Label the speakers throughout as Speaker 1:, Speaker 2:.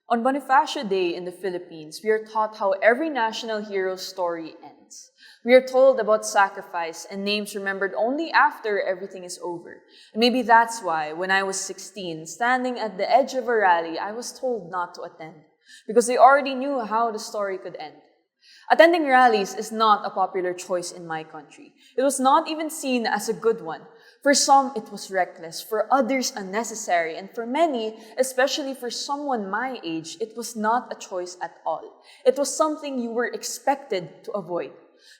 Speaker 1: On Bonifacio Day in the Philippines, we are taught how every national hero's story ends. We are told about sacrifice and names remembered only after everything is over. And maybe that's why, when I was 16, standing at the edge of a rally, I was told not to attend, because they already knew how the story could end. Attending rallies is not a popular choice in my country. It was not even seen as a good one. For some, it was reckless. For others, unnecessary. And for many, especially for someone my age, it was not a choice at all. It was something you were expected to avoid.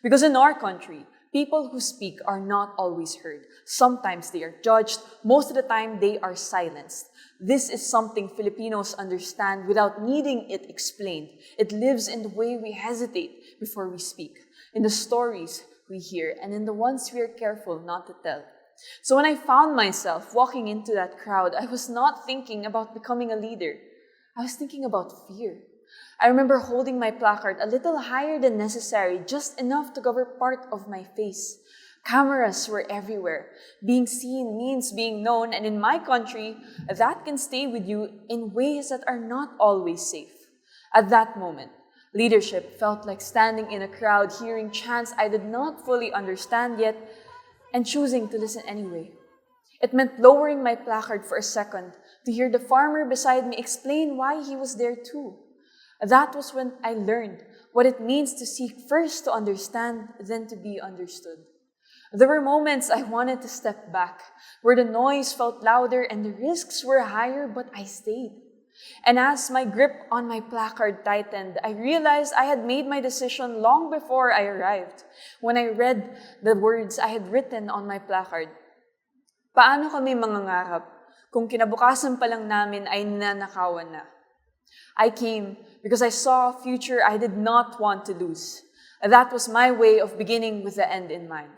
Speaker 1: Because in our country, people who speak are not always heard. Sometimes they are judged. Most of the time, they are silenced. This is something Filipinos understand without needing it explained. It lives in the way we hesitate before we speak, in the stories we hear, and in the ones we are careful not to tell. So when I found myself walking into that crowd, I was not thinking about becoming a leader. I was thinking about fear. I remember holding my placard a little higher than necessary, just enough to cover part of my face. Cameras were everywhere. Being seen means being known, and in my country, that can stay with you in ways that are not always safe. At that moment, leadership felt like standing in a crowd, hearing chants I did not fully understand yet, and choosing to listen anyway. It meant lowering my placard for a second to hear the farmer beside me explain why he was there too. That was when I learned what it means to seek first to understand, then to be understood. There were moments I wanted to step back, where the noise felt louder and the risks were higher, but I stayed. And as my grip on my placard tightened, I realized I had made my decision long before I arrived. When I read the words I had written on my placard, paano kami mangangarap kung kinabukasan pa lang namin ay nanakawan na? I came because I saw a future I did not want to lose. That was my way of beginning with the end in mind.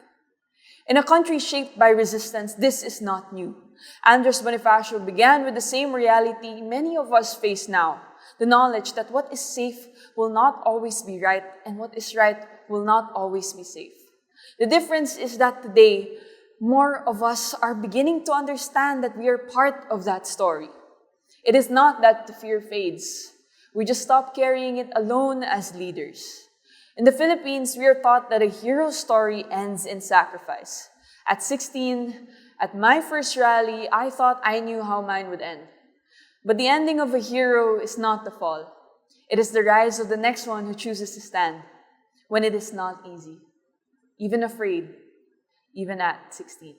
Speaker 1: In a country shaped by resistance, this is not new. Andres Bonifacio began with the same reality many of us face now, the knowledge that what is safe will not always be right, and what is right will not always be safe. The difference is that today, more of us are beginning to understand that we are part of that story. It is not that the fear fades. We just stop carrying it alone as leaders. In the Philippines, we are taught that a hero's story ends in sacrifice. At 16, at my first rally, I thought I knew how mine would end. But the ending of a hero is not the fall. It is the rise of the next one who chooses to stand when it is not easy, even afraid, even at 16.